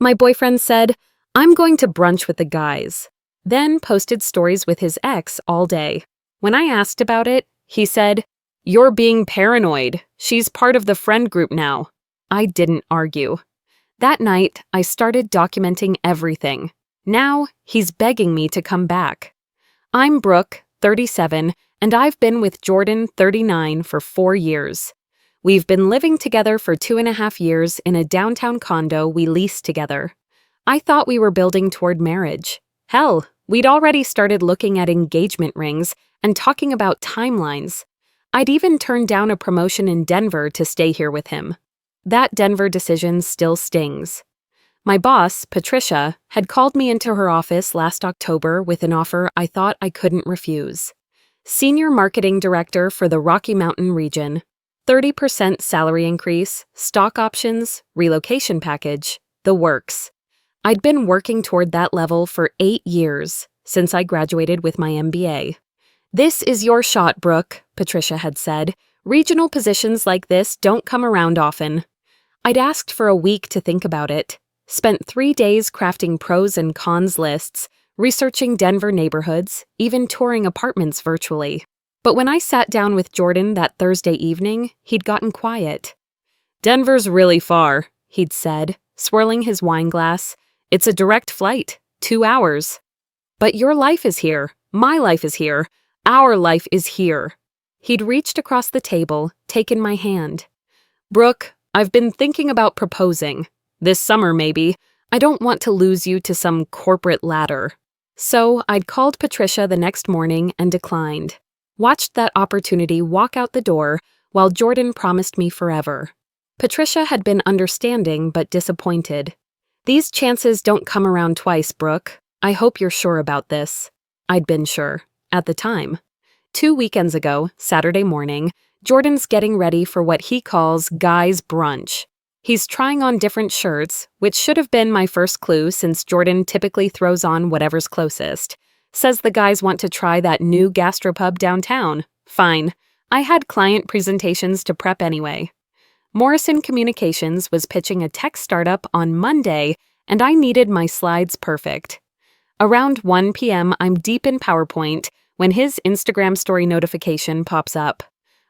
My boyfriend said, "I'm going to brunch with the guys," then posted stories with his ex all day. When I asked about it, he said, "You're being paranoid. She's part of the friend group now." I didn't argue. That night, I started documenting everything. Now, he's begging me to come back. I'm Brooke, 37, and I've been with Jordan, 39, for 4 years. We've been living together for 2.5 years in a downtown condo we leased together. I thought we were building toward marriage. Hell, we'd already started looking at engagement rings and talking about timelines. I'd even turned down a promotion in Denver to stay here with him. That Denver decision still stings. My boss, Patricia, had called me into her office last October with an offer I thought I couldn't refuse. Senior Marketing Director for the Rocky Mountain region, 30% salary increase, stock options, relocation package, the works. I'd been working toward that level for 8 years, since I graduated with my MBA. "This is your shot, Brooke," Patricia had said. "Regional positions like this don't come around often." I'd asked for a week to think about it. Spent 3 days crafting pros and cons lists, researching Denver neighborhoods, even touring apartments virtually. But when I sat down with Jordan that Thursday evening, he'd gotten quiet. "Denver's really far," he'd said, swirling his wine glass. "It's a direct flight, 2 hours." "But your life is here. My life is here. Our life is here." He'd reached across the table, taken my hand. "Brooke, I've been thinking about proposing. This summer, maybe. I don't want to lose you to some corporate ladder." So I'd called Patricia the next morning and declined. Watched that opportunity walk out the door while Jordan promised me forever. Patricia had been understanding but disappointed. "These chances don't come around twice, Brooke. I hope you're sure about this." I'd been sure, at the time. 2 weekends ago, Saturday morning, Jordan's getting ready for what he calls guys' brunch. He's trying on different shirts, which should have been my first clue since Jordan typically throws on whatever's closest. Says the guys want to try that new gastropub downtown. Fine. I had client presentations to prep anyway. Morrison Communications was pitching a tech startup on Monday, and I needed my slides perfect. Around 1 p.m., I'm deep in PowerPoint when his Instagram story notification pops up.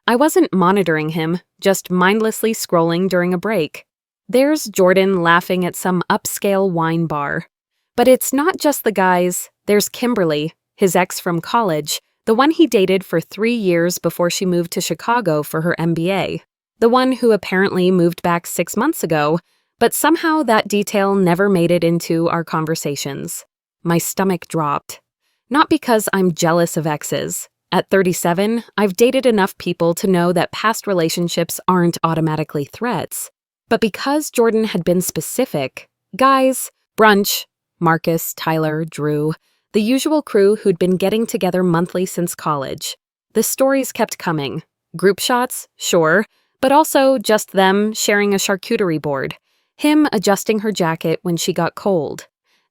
I wasn't monitoring him, just mindlessly scrolling during a break. There's Jordan laughing at some upscale wine bar. But it's not just the guys. There's Kimberly, his ex from college, the one he dated for 3 years before she moved to Chicago for her MBA. The one who apparently moved back 6 months ago, but somehow that detail never made it into our conversations. My stomach dropped. Not because I'm jealous of exes. At 37, I've dated enough people to know that past relationships aren't automatically threats. But because Jordan had been specific, guys, brunch, Marcus, Tyler, Drew, the usual crew who'd been getting together monthly since college. The stories kept coming. Group shots, sure, but also just them sharing a charcuterie board. Him adjusting her jacket when she got cold.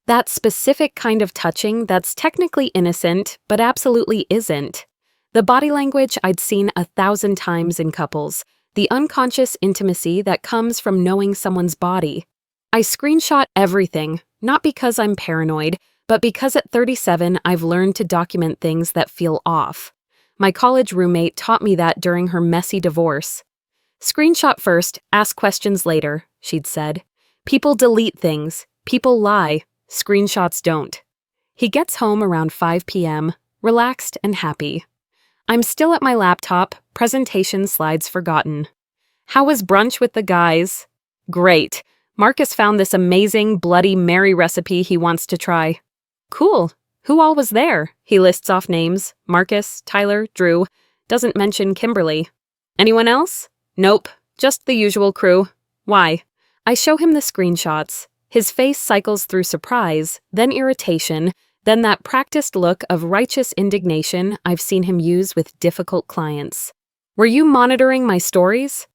That specific kind of touching that's technically innocent, but absolutely isn't. The body language I'd seen 1,000 times in couples. The unconscious intimacy that comes from knowing someone's body. I screenshot everything, not because I'm paranoid, but because at 37 I've learned to document things that feel off. My college roommate taught me that during her messy divorce. "Screenshot first, ask questions later," she'd said. "People delete things. People lie. Screenshots don't." He gets home around 5 p.m., relaxed and happy. I'm still at my laptop, presentation slides forgotten. "How was brunch with the guys?" "Great. Marcus found this amazing Bloody Mary recipe he wants to try." "Cool. Who all was there?" He lists off names. Marcus, Tyler, Drew. Doesn't mention Kimberly. "Anyone else?" "Nope. Just the usual crew." "Why?" I show him the screenshots. His face cycles through surprise, then irritation, then that practiced look of righteous indignation I've seen him use with difficult clients. "Were you monitoring my stories?"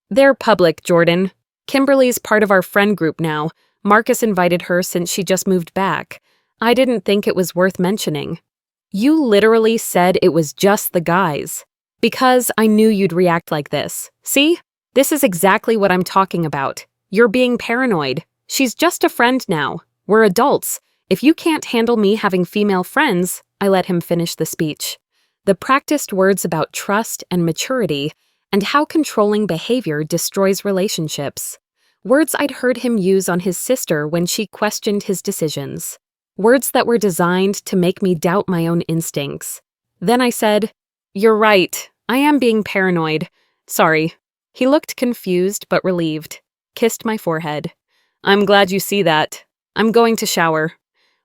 "They're public, Jordan. Kimberly's part of our friend group now. Marcus invited her since she just moved back. I didn't think it was worth mentioning." "You literally said it was just the guys." "Because I knew you'd react like this. See? This is exactly what I'm talking about. You're being paranoid. She's just a friend now. We're adults. If you can't handle me having female friends, I let him finish the speech. The practiced words about trust and maturity and how controlling behavior destroys relationships. Words I'd heard him use on his sister when she questioned his decisions. Words that were designed to make me doubt my own instincts. Then I said, "You're right. I am being paranoid. Sorry." He looked confused but relieved, kissed my forehead. "I'm glad you see that. I'm going to shower."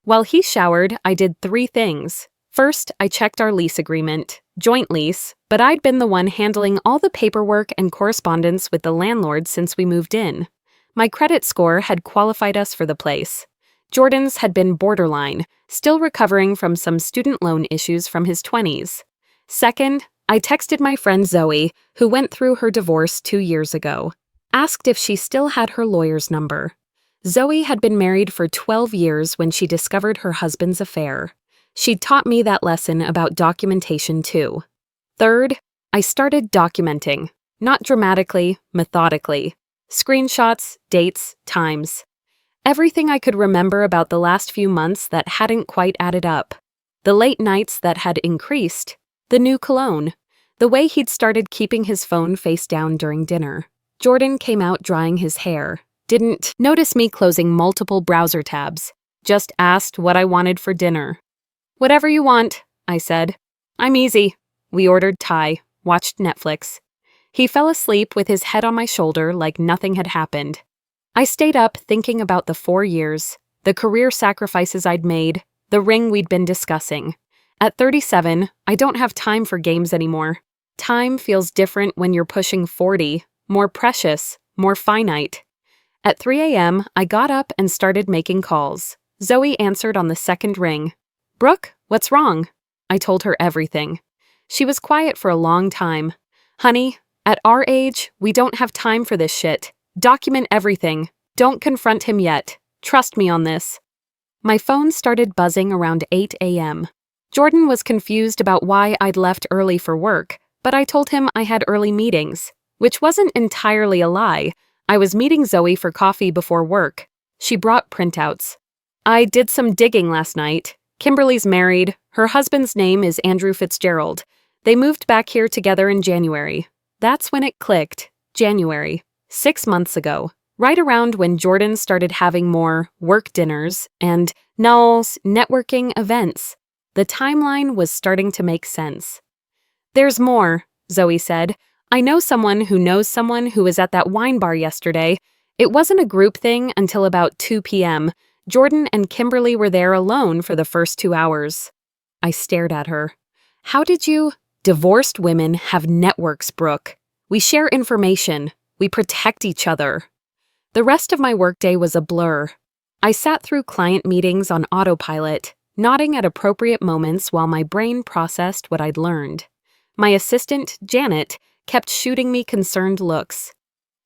While he showered, I did 3 things. First, I checked our lease agreement, joint lease, but I'd been the one handling all the paperwork and correspondence with the landlord since we moved in. My credit score had qualified us for the place. Jordan's had been borderline, still recovering from some student loan issues from his 20s. Second, I texted my friend Zoe, who went through her divorce 2 years ago. Asked if she still had her lawyer's number. Zoe had been married for 12 years when she discovered her husband's affair. She'd taught me that lesson about documentation too. Third, I started documenting, not dramatically, methodically. Screenshots, dates, times. Everything I could remember about the last few months that hadn't quite added up. The late nights that had increased. The new cologne. The way he'd started keeping his phone face down during dinner. Jordan came out drying his hair. Didn't notice me closing multiple browser tabs. Just asked what I wanted for dinner. "Whatever you want," I said. "I'm easy." We ordered Thai, watched Netflix. He fell asleep with his head on my shoulder like nothing had happened. I stayed up thinking about the 4 years, the career sacrifices I'd made, the ring we'd been discussing. At 37, I don't have time for games anymore. Time feels different when you're pushing 40, more precious, more finite. At 3 a.m., I got up and started making calls. Zoe answered on the second ring. "Brooke, what's wrong?" I told her everything. She was quiet for a long time. "Honey, at our age, we don't have time for this shit. Document everything. Don't confront him yet. Trust me on this." My phone started buzzing around 8 a.m. Jordan was confused about why I'd left early for work, but I told him I had early meetings, which wasn't entirely a lie. I was meeting Zoe for coffee before work. She brought printouts. "I did some digging last night. Kimberly's married. Her husband's name is Andrew Fitzgerald. They moved back here together in January. That's when it clicked. January. 6 months ago. Right around when Jordan started having more work dinners and networking events. The timeline was starting to make sense. "There's more," Zoe said. "I know someone who knows someone who was at that wine bar yesterday. It wasn't a group thing until about 2 p.m. Jordan and Kimberly were there alone for the first 2 hours. I stared at her. "How did you—" "Divorced women have networks, Brooke. We share information. We protect each other." The rest of my workday was a blur. I sat through client meetings on autopilot, nodding at appropriate moments while my brain processed what I'd learned. My assistant, Janet, kept shooting me concerned looks.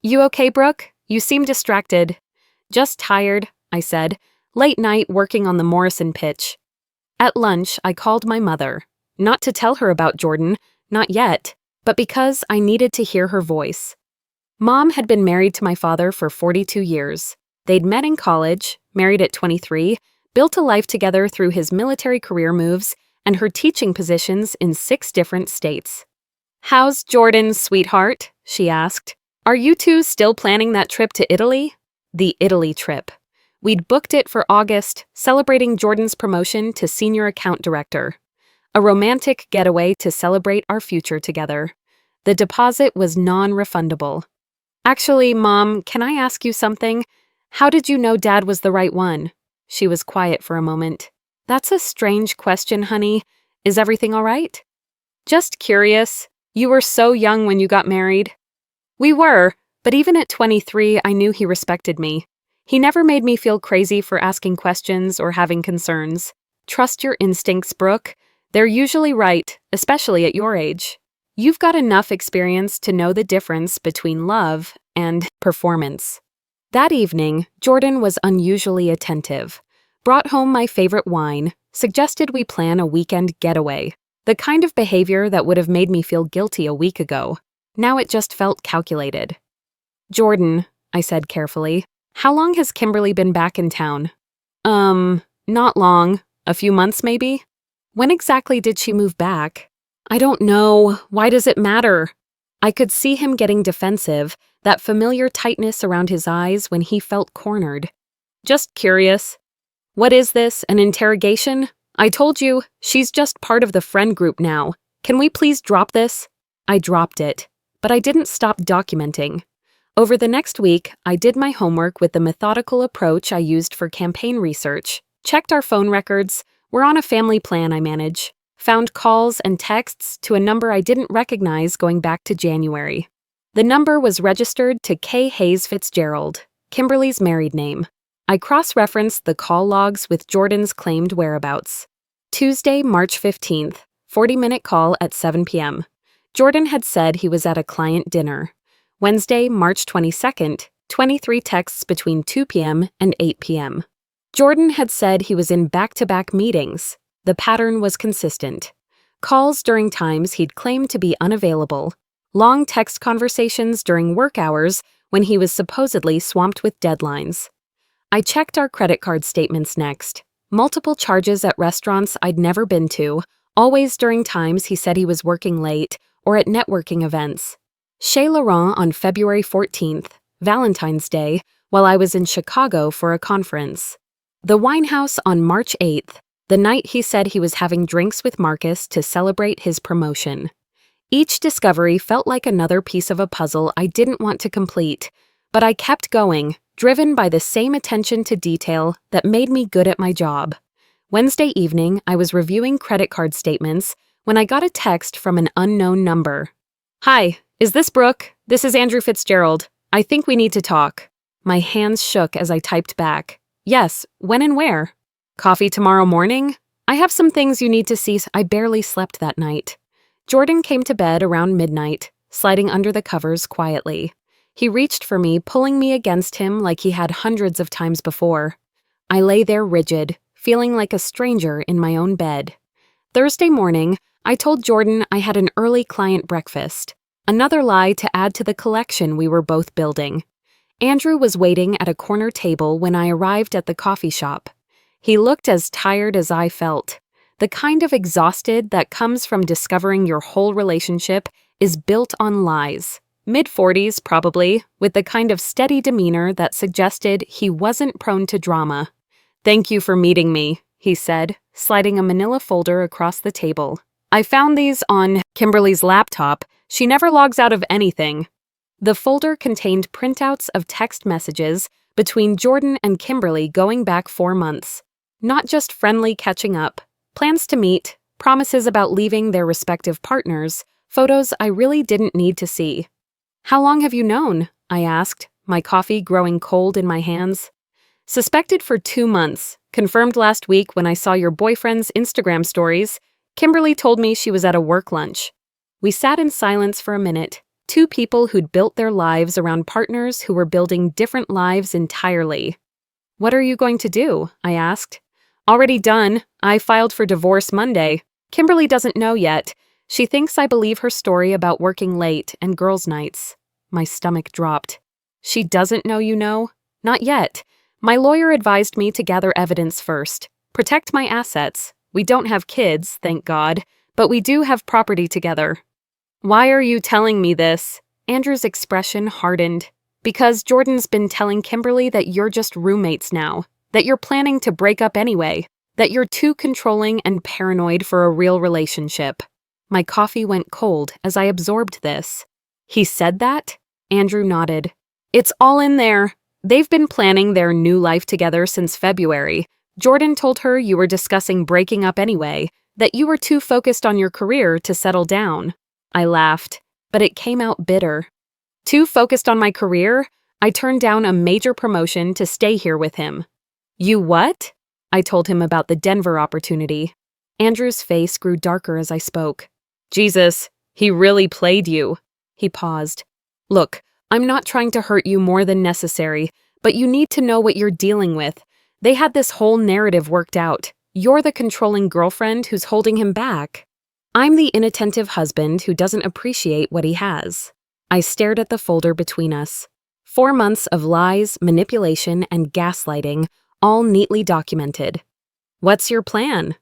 "You okay, Brooke? You seem distracted." "Just tired," I said. "Late night working on the Morrison pitch." At lunch, I called my mother. Not to tell her about Jordan, not yet, but because I needed to hear her voice. Mom had been married to my father for 42 years. They'd met in college, married at 23, built a life together through his military career moves and her teaching positions in 6 different states. "How's Jordan, sweetheart?" she asked. "Are you two still planning that trip to Italy?" The Italy trip. We'd booked it for August, celebrating Jordan's promotion to senior account director. A romantic getaway to celebrate our future together. The deposit was non-refundable. "Actually, Mom, can I ask you something? How did you know Dad was the right one?" She was quiet for a moment. "That's a strange question, honey. Is everything all right?" "Just curious. You were so young when you got married." "We were, but even at 23, I knew he respected me. He never made me feel crazy for asking questions or having concerns. Trust your instincts, Brooke. They're usually right, especially at your age. You've got enough experience to know the difference between love and performance." That evening, Jordan was unusually attentive. Brought home my favorite wine, suggested we plan a weekend getaway. The kind of behavior that would have made me feel guilty a week ago. Now it just felt calculated. "Jordan," I said carefully, How long has Kimberly been back in town? Not long. A few months, maybe? When exactly did she move back? I don't know. Why does it matter? I could see him getting defensive, that familiar tightness around his eyes when he felt cornered. Just curious. What is this, an interrogation? I told you, she's just part of the friend group now. Can we please drop this? I dropped it, but I didn't stop documenting. Over the next week, I did my homework with the methodical approach I used for campaign research, checked our phone records, we're on a family plan I manage, found calls and texts to a number I didn't recognize going back to January. The number was registered to K. Hayes Fitzgerald, Kimberly's married name. I cross-referenced the call logs with Jordan's claimed whereabouts. Tuesday, March 15th, 40-minute call at 7 p.m. Jordan had said he was at a client dinner. Wednesday, March 22nd, 23 texts between 2 p.m. and 8 p.m. Jordan had said he was in back-to-back meetings. The pattern was consistent. Calls during times he'd claimed to be unavailable. Long text conversations during work hours when he was supposedly swamped with deadlines. I checked our credit card statements next. Multiple charges at restaurants I'd never been to, always during times he said he was working late or at networking events. Chez Laurent on February 14th, Valentine's Day, while I was in Chicago for a conference. The Winehouse on March 8th, the night he said he was having drinks with Marcus to celebrate his promotion. Each discovery felt like another piece of a puzzle I didn't want to complete, but I kept going, driven by the same attention to detail that made me good at my job. Wednesday evening, I was reviewing credit card statements when I got a text from an unknown number. "Hi, is this Brooke? This is Andrew Fitzgerald. I think we need to talk." My hands shook as I typed back. "Yes, when and where?" "Coffee tomorrow morning? I have some things you need to see." I barely slept that night. Jordan came to bed around midnight, sliding under the covers quietly. He reached for me, pulling me against him like he had hundreds of times before. I lay there rigid, feeling like a stranger in my own bed. Thursday morning, I told Jordan I had an early client breakfast, another lie to add to the collection we were both building. Andrew was waiting at a corner table when I arrived at the coffee shop. He looked as tired as I felt. The kind of exhausted that comes from discovering your whole relationship is built on lies. Mid-40s, probably, with the kind of steady demeanor that suggested he wasn't prone to drama. "Thank you for meeting me," he said, sliding a manila folder across the table. "I found these on Kimberly's laptop. She never logs out of anything." The folder contained printouts of text messages between Jordan and Kimberly going back 4 months. Not just friendly catching up, plans to meet, promises about leaving their respective partners, photos I really didn't need to see. "How long have you known?" I asked, my coffee growing cold in my hands. "Suspected for 2 months, confirmed last week when I saw your boyfriend's Instagram stories. Kimberly told me she was at a work lunch." We sat in silence for a minute, two people who'd built their lives around partners who were building different lives entirely. "What are you going to do?" I asked. "Already done. I filed for divorce Monday. Kimberly doesn't know yet. She thinks I believe her story about working late and girls' nights." My stomach dropped. "She doesn't know you know?" "Not yet. My lawyer advised me to gather evidence first. Protect my assets. We don't have kids, thank God, but we do have property together." "Why are you telling me this?" Andrew's expression hardened. "Because Jordan's been telling Kimberly that you're just roommates now, that you're planning to break up anyway, that you're too controlling and paranoid for a real relationship." My coffee went cold as I absorbed this. "He said that?" Andrew nodded. "It's all in there. They've been planning their new life together since February. Jordan told her you were discussing breaking up anyway, that you were too focused on your career to settle down." I laughed, but it came out bitter. "Too focused on my career? I turned down a major promotion to stay here with him." "You what?" I told him about the Denver opportunity. Andrew's face grew darker as I spoke. "Jesus, he really played you." He paused. "Look, I'm not trying to hurt you more than necessary, but you need to know what you're dealing with. They had this whole narrative worked out. You're the controlling girlfriend who's holding him back. I'm the inattentive husband who doesn't appreciate what he has." I stared at the folder between us. 4 months of lies, manipulation, and gaslighting, all neatly documented. What's your plan?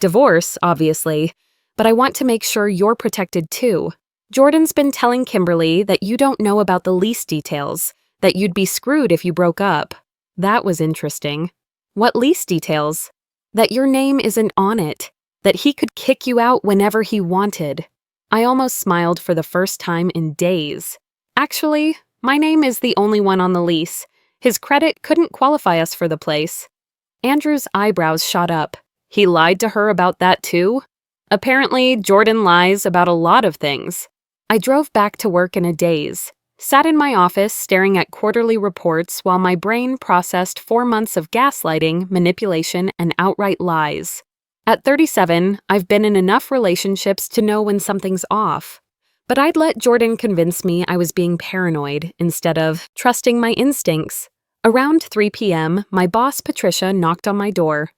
Divorce, obviously, but I want to make sure you're protected too. Jordan's been telling Kimberly that you don't know about the lease details, that you'd be screwed if you broke up. That was interesting. What lease details? That your name isn't on it, that he could kick you out whenever he wanted. I almost smiled for the first time in days. Actually, my name is the only one on the lease. His credit couldn't qualify us for the place. Andrew's eyebrows shot up. He lied to her about that too? Apparently, Jordan lies about a lot of things. I drove back to work in a daze, sat in my office staring at quarterly reports while my brain processed 4 months of gaslighting, manipulation, and outright lies. At 37, I've been in enough relationships to know when something's off. But I'd let Jordan convince me I was being paranoid instead of trusting my instincts. Around 3 p.m., my boss, Patricia, knocked on my door.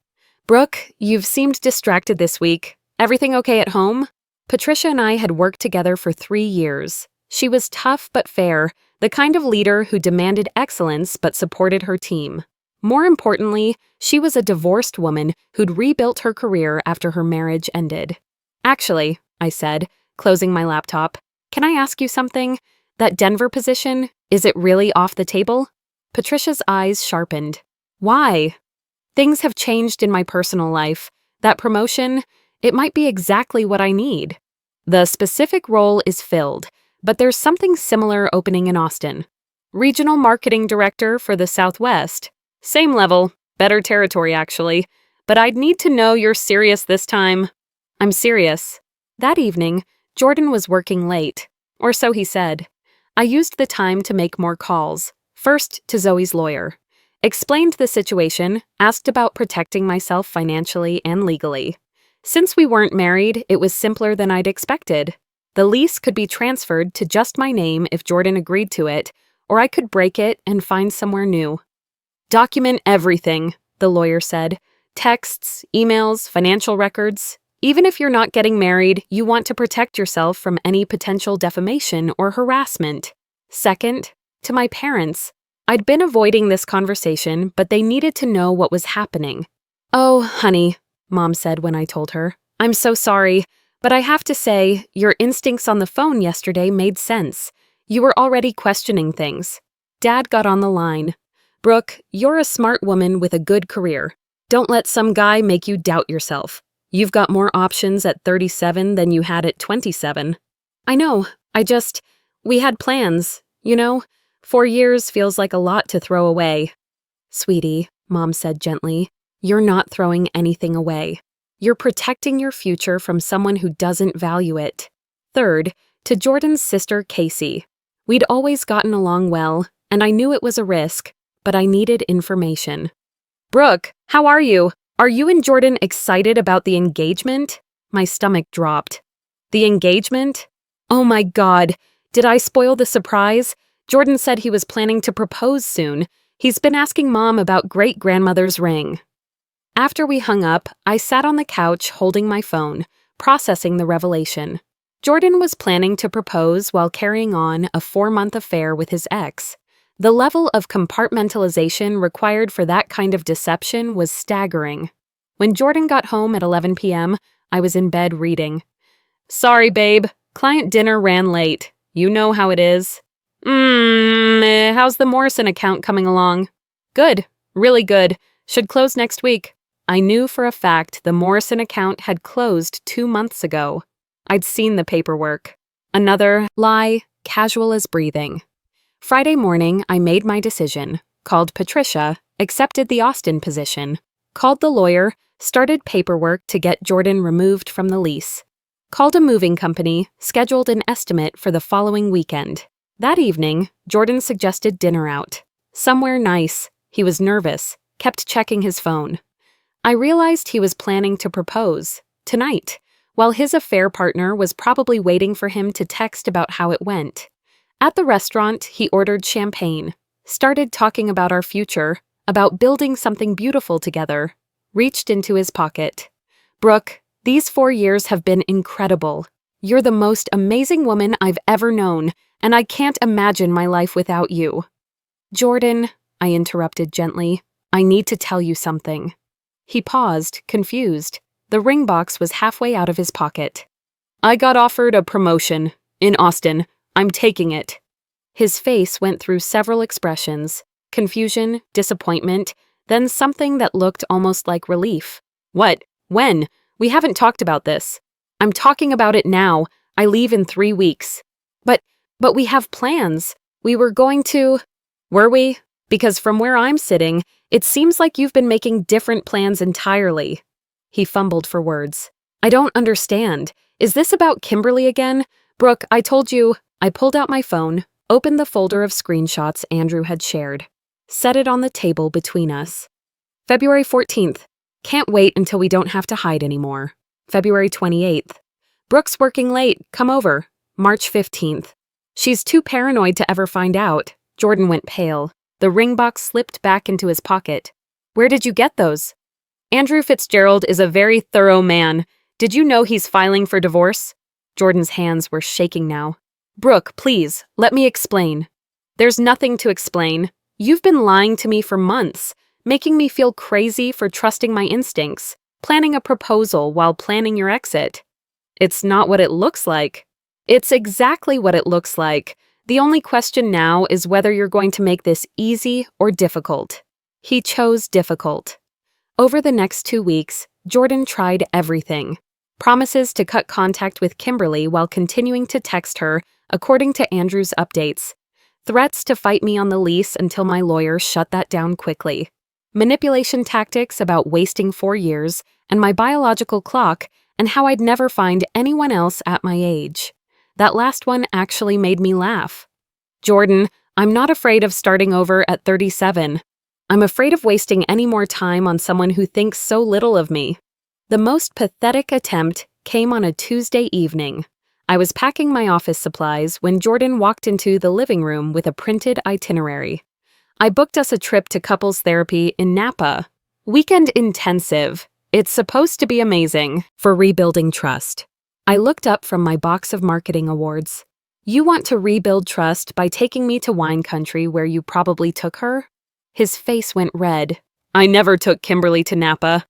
"Brooke, you've seemed distracted this week. Everything okay at home?" Patricia and I had worked together for 3 years. She was tough but fair, the kind of leader who demanded excellence but supported her team. More importantly, she was a divorced woman who'd rebuilt her career after her marriage ended. "Actually," I said, closing my laptop, "can I ask you something? That Denver position, is it really off the table?" Patricia's eyes sharpened. "Why?" "Things have changed in my personal life. That promotion, it might be exactly what I need. The specific role is filled, but there's something similar opening in Austin. Regional Marketing Director for the Southwest. Same level, better territory actually, but I'd need to know you're serious this time." "I'm serious." That evening, Jordan was working late, or so he said. I used the time to make more calls, first to Zoe's lawyer. Explained the situation, asked about protecting myself financially and legally. Since we weren't married, it was simpler than I'd expected. The lease could be transferred to just my name if Jordan agreed to it, or I could break it and find somewhere new. "Document everything," the lawyer said. "Texts, emails, financial records. Even if you're not getting married, you want to protect yourself from any potential defamation or harassment." Second, to my parents. I'd been avoiding this conversation, but they needed to know what was happening. "Oh, honey," Mom said when I told her, "I'm so sorry, but I have to say, your instincts on the phone yesterday made sense. You were already questioning things." Dad got on the line. "Brooke, you're a smart woman with a good career. Don't let some guy make you doubt yourself. You've got more options at 37 than you had at 27. "I know, we had plans, you know? 4 years feels like a lot to throw away." "Sweetie," Mom said gently, "you're not throwing anything away. You're protecting your future from someone who doesn't value it." Third, to Jordan's sister, Casey. We'd always gotten along well, and I knew it was a risk, but I needed information. "Brooke, how are you? Are you and Jordan excited about the engagement?" My stomach dropped. "The engagement? Oh my God, did I spoil the surprise? Jordan said he was planning to propose soon. He's been asking Mom about great-grandmother's ring." After we hung up, I sat on the couch holding my phone, processing the revelation. Jordan was planning to propose while carrying on a 4-month affair with his ex. The level of compartmentalization required for that kind of deception was staggering. When Jordan got home at 11 p.m., I was in bed reading. "Sorry, babe. Client dinner ran late. You know how it is." How's the Morrison account coming along?" "Good. Really good. Should close next week." I knew for a fact the Morrison account had closed 2 months ago. I'd seen the paperwork. Another lie, casual as breathing. Friday morning, I made my decision, called Patricia, accepted the Austin position, called the lawyer, started paperwork to get Jordan removed from the lease, called a moving company, scheduled an estimate for the following weekend. That evening, Jordan suggested dinner out. Somewhere nice. He was nervous, kept checking his phone. I realized he was planning to propose, tonight, while his affair partner was probably waiting for him to text about how it went. At the restaurant, he ordered champagne, started talking about our future, about building something beautiful together, reached into his pocket. "Brooke, these 4 years have been incredible. You're the most amazing woman I've ever known, and I can't imagine my life without you." Jordan, I interrupted gently, I need to tell you something. He paused, confused. The ring box was halfway out of his pocket. I got offered a promotion. In Austin. I'm taking it. His face went through several expressions: confusion, disappointment, then something that looked almost like relief. What? When? We haven't talked about this. I'm talking about it now. I leave in 3 weeks. But we have plans. We were going to... Were we? Because from where I'm sitting, it seems like you've been making different plans entirely. He fumbled for words. I don't understand. Is this about Kimberly again? Brooke, I told you... I pulled out my phone, opened the folder of screenshots Andrew had shared, set it on the table between us. February 14th. Can't wait until we don't have to hide anymore. February 28th. Brooke's working late. Come over. March 15th. She's too paranoid to ever find out. Jordan went pale. The ring box slipped back into his pocket. Where did you get those? Andrew Fitzgerald is a very thorough man. Did you know he's filing for divorce? Jordan's hands were shaking now. Brooke, please, let me explain. There's nothing to explain. You've been lying to me for months, making me feel crazy for trusting my instincts, planning a proposal while planning your exit. It's not what it looks like. It's exactly what it looks like. The only question now is whether you're going to make this easy or difficult. He chose difficult. Over the next 2 weeks, Jordan tried everything. Promises to cut contact with Kimberly while continuing to text her, according to Andrew's updates. Threats to fight me on the lease until my lawyer shut that down quickly. Manipulation tactics about wasting 4 years, and my biological clock, and how I'd never find anyone else at my age. That last one actually made me laugh. Jordan, I'm not afraid of starting over at 37. I'm afraid of wasting any more time on someone who thinks so little of me. The most pathetic attempt came on a Tuesday evening. I was packing my office supplies when Jordan walked into the living room with a printed itinerary. I booked us a trip to couples therapy in Napa. Weekend intensive. It's supposed to be amazing for rebuilding trust. I looked up from my box of marketing awards. You want to rebuild trust by taking me to wine country where you probably took her? His face went red. I never took Kimberly to Napa.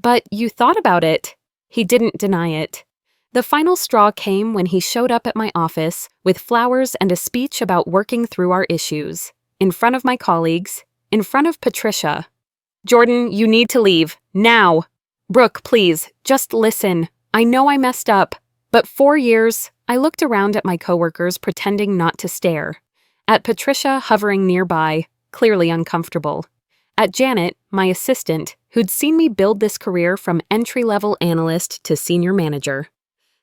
But you thought about it. He didn't deny it. The final straw came when he showed up at my office with flowers and a speech about working through our issues. In front of my colleagues, in front of Patricia. Jordan, you need to leave. Now. Brooke, please, just listen. I know I messed up. But 4 years, I looked around at my coworkers pretending not to stare. At Patricia hovering nearby, clearly uncomfortable. At Janet, my assistant, who'd seen me build this career from entry-level analyst to senior manager.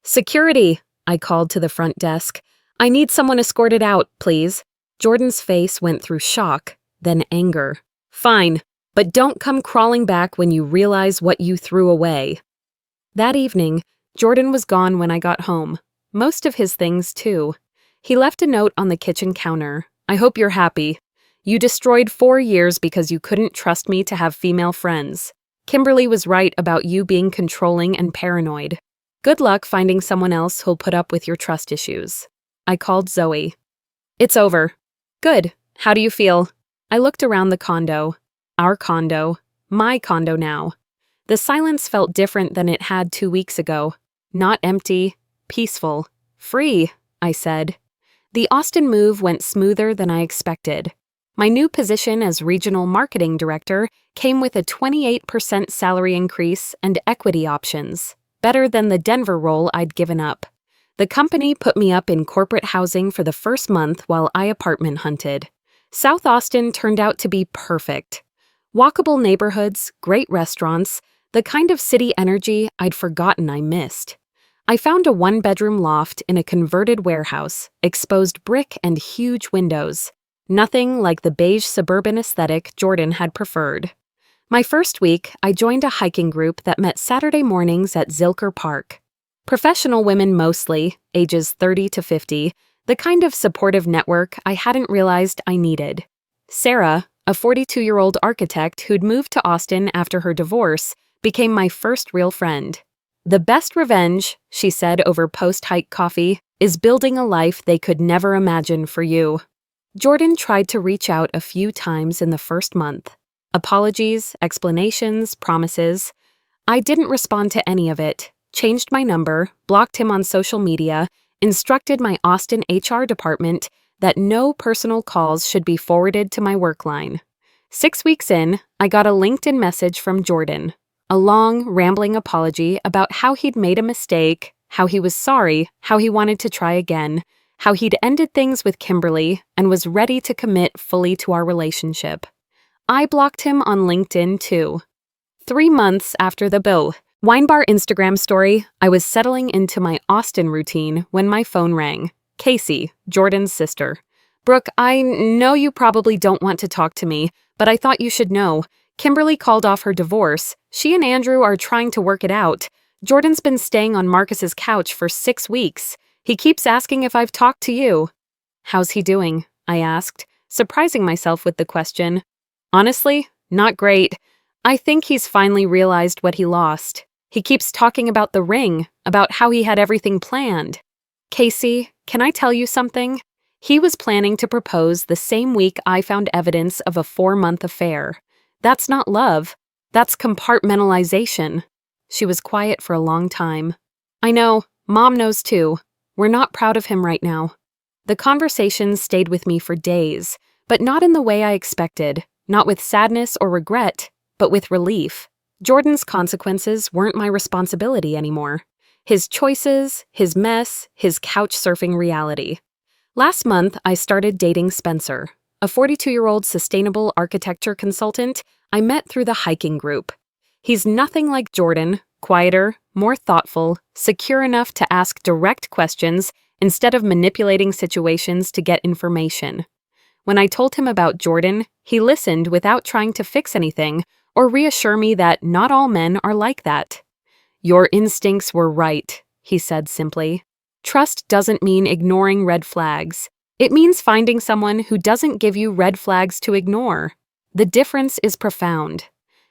Security, I called to the front desk. I need someone escorted out, please. Jordan's face went through shock, then anger. Fine, but don't come crawling back when you realize what you threw away. That evening, Jordan was gone when I got home. Most of his things, too. He left a note on the kitchen counter. I hope you're happy. You destroyed 4 years because you couldn't trust me to have female friends. Kimberly was right about you being controlling and paranoid. Good luck finding someone else who'll put up with your trust issues. I called Zoe. It's over. Good. How do you feel? I looked around the condo. Our condo. My condo now. The silence felt different than it had 2 weeks ago. Not empty. Peaceful. Free, I said. The Austin move went smoother than I expected. My new position as regional marketing director came with a 28% salary increase and equity options. Better than the Denver role I'd given up. The company put me up in corporate housing for the first month while I apartment hunted. South Austin turned out to be perfect. Walkable neighborhoods, great restaurants, the kind of city energy I'd forgotten I missed. I found a 1-bedroom loft in a converted warehouse, exposed brick and huge windows. Nothing like the beige suburban aesthetic Jordan had preferred. My first week, I joined a hiking group that met Saturday mornings at Zilker Park. Professional women mostly, ages 30 to 50, the kind of supportive network I hadn't realized I needed. Sarah, a 42-year-old architect who'd moved to Austin after her divorce, became my first real friend. The best revenge, she said over post-hike coffee, is building a life they could never imagine for you. Jordan tried to reach out a few times in the first month. Apologies, explanations, promises. I didn't respond to any of it, changed my number, blocked him on social media, instructed my Austin HR department that no personal calls should be forwarded to my work line. 6 weeks in, I got a LinkedIn message from Jordan. A long, rambling apology about how he'd made a mistake, how he was sorry, how he wanted to try again, how he'd ended things with Kimberly and was ready to commit fully to our relationship. I blocked him on LinkedIn too. 3 months after the wine bar Instagram story, I was settling into my Austin routine when my phone rang. Casey, Jordan's sister. "Brooke, I know you probably don't want to talk to me, but I thought you should know. Kimberly called off her divorce. She and Andrew are trying to work it out. Jordan's been staying on Marcus's couch for 6 weeks. He keeps asking if I've talked to you." "How's he doing?" I asked, surprising myself with the question. "Honestly, not great. I think he's finally realized what he lost. He keeps talking about the ring, about how he had everything planned." "Casey, can I tell you something? He was planning to propose the same week I found evidence of a 4-month affair. That's not love. That's compartmentalization." She was quiet for a long time. "I know. Mom knows too. We're not proud of him right now." The conversation stayed with me for days, but not in the way I expected, not with sadness or regret, but with relief. Jordan's consequences weren't my responsibility anymore. His choices, his mess, his couch surfing reality. Last month, I started dating Spencer, a 42-year-old sustainable architecture consultant I met through the hiking group. He's nothing like Jordan, quieter, more thoughtful, secure enough to ask direct questions instead of manipulating situations to get information. When I told him about Jordan, he listened without trying to fix anything or reassure me that not all men are like that. "Your instincts were right," he said simply. Trust doesn't mean ignoring red flags. It means finding someone who doesn't give you red flags to ignore. The difference is profound.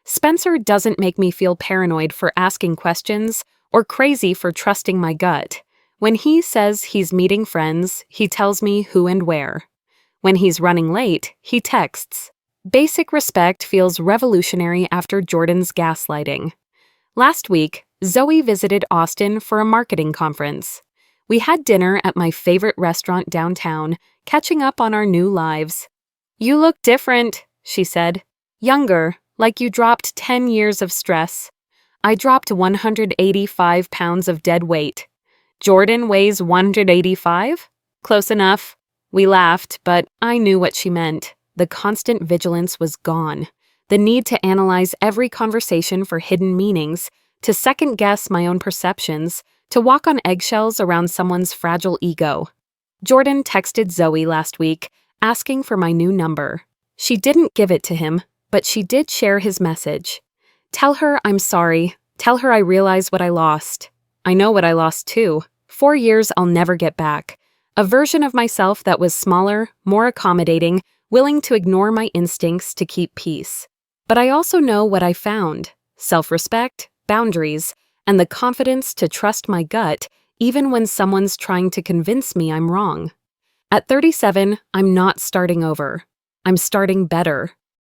Spencer doesn't make me feel paranoid for asking questions or crazy for trusting my gut. When he says he's meeting friends, he tells me who and where. When he's running late, he texts. Basic respect feels revolutionary after Jordan's gaslighting. Last week, Zoe visited Austin for a marketing conference. We had dinner at my favorite restaurant downtown, catching up on our new lives. "You look different," she said. "Younger, like you dropped 10 years of stress." I dropped 185 pounds of dead weight. "Jordan weighs 185? Close enough." We laughed, but I knew what she meant. The constant vigilance was gone. The need to analyze every conversation for hidden meanings, to second-guess my own perceptions, to walk on eggshells around someone's fragile ego. Jordan texted Zoe last week, asking for my new number. She didn't give it to him, but she did share his message. "Tell her I'm sorry. Tell her I realize what I lost. I know what I lost too. 4 years I'll never get back. A version of myself that was smaller, more accommodating, willing to ignore my instincts to keep peace. But I also know what I found: self-respect, boundaries, and the confidence to trust my gut even when someone's trying to convince me I'm wrong. At 37, I'm not starting over. I'm starting better.